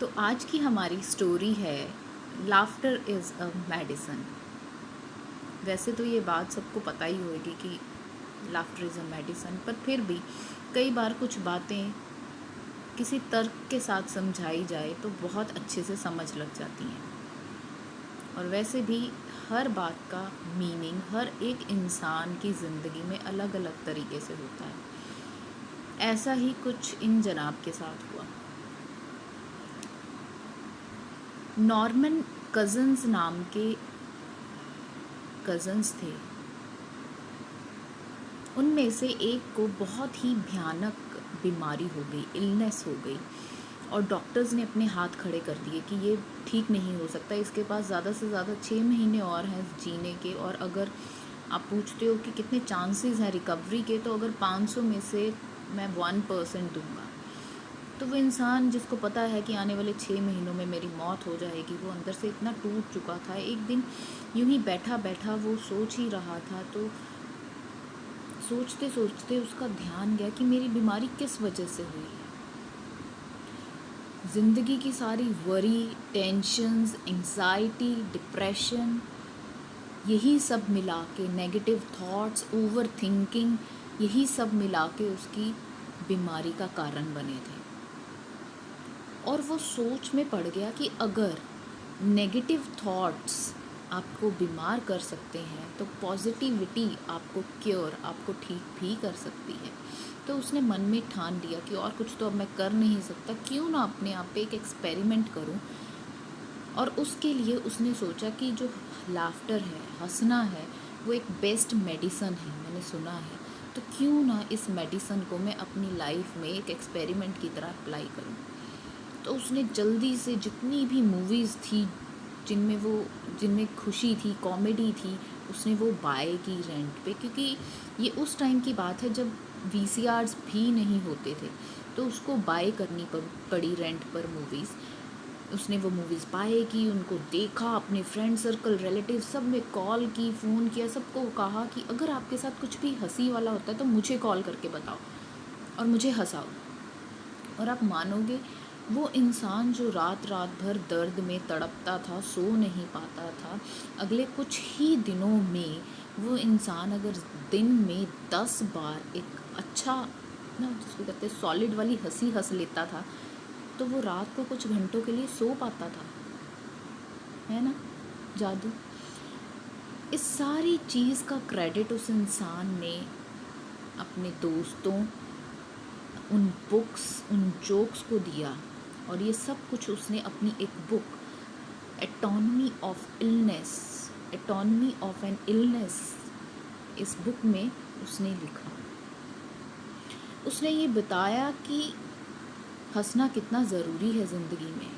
तो आज की हमारी स्टोरी है लाफ्टर इज़ अ मेडिसन। वैसे तो ये बात सबको पता ही होगी कि लाफ्टर इज़ अ मेडिसन, पर फिर भी कई बार कुछ बातें किसी तर्क के साथ समझाई जाए तो बहुत अच्छे से समझ लग जाती हैं। और वैसे भी हर बात का मीनिंग हर एक इंसान की ज़िंदगी में अलग अलग तरीके से होता है। ऐसा ही कुछ इन जनाब के साथ हुआ। नॉर्मन कज़न्स नाम के कज़न्स थे। उनमें से एक को बहुत ही भयानक बीमारी हो गई, इलनेस हो गई, और डॉक्टर्स ने अपने हाथ खड़े कर दिए कि ये ठीक नहीं हो सकता, इसके पास ज़्यादा से ज़्यादा 6 महीने और हैं जीने के। और अगर आप पूछते हो कि कितने चांसेस हैं रिकवरी के, तो अगर 500 में से मैं 1% दूंगा। तो वो इंसान जिसको पता है कि आने वाले 6 महीनों में मेरी मौत हो जाएगी, वो अंदर से इतना टूट चुका था। एक दिन यूं ही बैठा बैठा वो सोच ही रहा था, तो सोचते सोचते उसका ध्यान गया कि मेरी बीमारी किस वजह से हुई है। ज़िंदगी की सारी वरी, टेंशन्स, एंग्जाइटी, डिप्रेशन, यही सब मिला के, नेगेटिव थॉट्स, ओवर थिंकिंग, यही सब मिला के उसकी बीमारी का कारण बने थे। और वो सोच में पड़ गया कि अगर नेगेटिव थॉट्स आपको बीमार कर सकते हैं तो पॉजिटिविटी आपको क्योर, आपको ठीक भी कर सकती है। तो उसने मन में ठान लिया कि और कुछ तो अब मैं कर नहीं सकता, क्यों ना अपने आप पे एक एक्सपेरिमेंट करूं। और उसके लिए उसने सोचा कि जो लाफ्टर है, हंसना है, वो एक बेस्ट मेडिसन है, मैंने सुना है। तो क्यों ना इस मेडिसन को मैं अपनी लाइफ में एक एक्सपेरिमेंट की तरह अप्लाई करूं। तो उसने जल्दी से जितनी भी मूवीज़ थी जिनमें खुशी थी, कॉमेडी थी, उसने वो बाय की रेंट पे, क्योंकि ये उस टाइम की बात है जब वीसीआर्स भी नहीं होते थे। तो उसको बाय करनी पड़ी रेंट पर मूवीज़। उसने वो मूवीज़ बाय की, उनको देखा, अपने फ्रेंड सर्कल, रिलेटिव सब में कॉल की, फ़ोन किया, सबको कहा कि अगर आपके साथ कुछ भी हंसी वाला होता है तो मुझे कॉल करके बताओ और मुझे हंसाओ। और आप मानोगे, वो इंसान जो रात रात भर दर्द में तड़पता था, सो नहीं पाता था, अगले कुछ ही दिनों में वो इंसान अगर दिन में 10 बार एक अच्छा ना, जिसको कहते हैं सॉलिड वाली हंसी हंस लेता था, तो वो रात को कुछ घंटों के लिए सो पाता था। है ना जादू। इस सारी चीज़ का क्रेडिट उस इंसान ने अपने दोस्तों, उन बुक्स, उन जोक्स को दिया। और ये सब कुछ उसने अपनी एक book, anatomy of illness, anatomy of an illness, इस बुक में उसने लिखा। उसने ये बताया कि हंसना कितना ज़रूरी है ज़िंदगी में।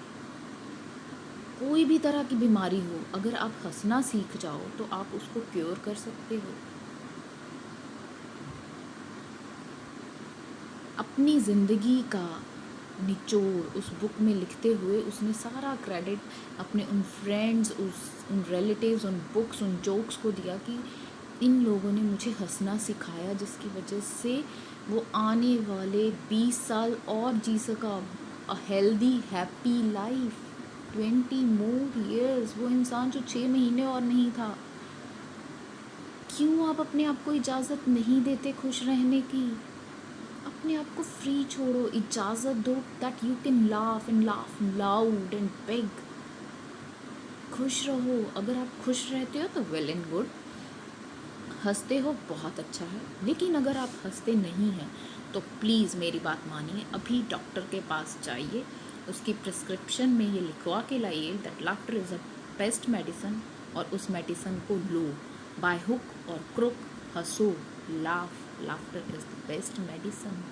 कोई भी तरह की बीमारी हो, अगर आप हंसना सीख जाओ तो आप उसको क्योर कर सकते हो। अपनी ज़िंदगी का निचोड़ उस बुक में लिखते हुए उसने सारा क्रेडिट अपने उन फ्रेंड्स, उन रिलेटिव्स, उन बुक्स, उन जोक्स को दिया कि इन लोगों ने मुझे हंसना सिखाया, जिसकी वजह से वो आने वाले 20 साल और जी सका, a healthy happy life, 20 more years. वो इंसान जो 6 महीने और नहीं था। क्यों आप अपने आप को इजाज़त नहीं देते खुश रहने की? अपने आप को फ्री छोड़ो, इजाज़त दो that you can laugh and laugh loud and big. खुश रहो। अगर आप खुश रहते हो तो वेल एंड गुड, हंसते हो बहुत अच्छा है। लेकिन अगर आप हंसते नहीं हैं तो प्लीज़ मेरी बात मानिए, अभी डॉक्टर के पास जाइए, उसकी प्रिस्क्रिप्शन में ये लिखवा के लाइए that laughter is a best medicine, और उस मेडिसन को लो बाय हुक और क्रुक। हंसो, laugh, laughter is the best medicine.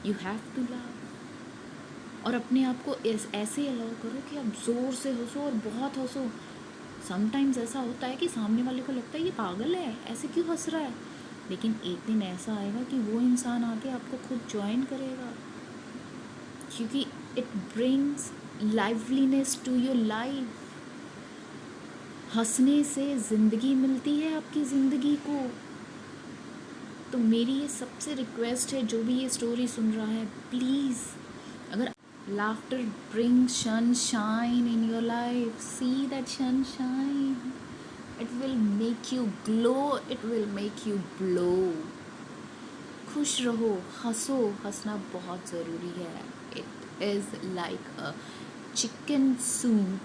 You have to laugh. और अपने आप को ऐसे अलाउ करो कि आप ज़ोर से हंसो और बहुत हंसो। समटाइम्स ऐसा होता है कि सामने वाले को लगता है ये पागल है, ऐसे क्यों हंस रहा है। लेकिन एक दिन ऐसा आएगा कि वो इंसान आके आपको खुद ज्वाइन करेगा, क्योंकि it brings liveliness to your life. हंसने से ज़िंदगी मिलती है आपकी ज़िंदगी को। तो मेरी ये सबसे रिक्वेस्ट है, जो भी ये स्टोरी सुन रहा है, प्लीज़, अगर Laughter brings sunshine in your life. See that sunshine. It will make you glow. It will make you blow. खुश रहो, हंसो. हंसना बहुत ज़रूरी है. It is like a chicken soup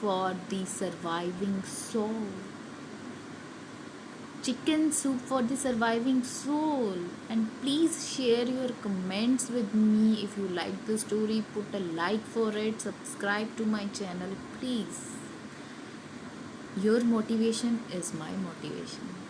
for the surviving soul. Chicken soup for the surviving soul. And please share your comments with me. If you like the story, put a like for it, subscribe to my channel, please. Your motivation is my motivation.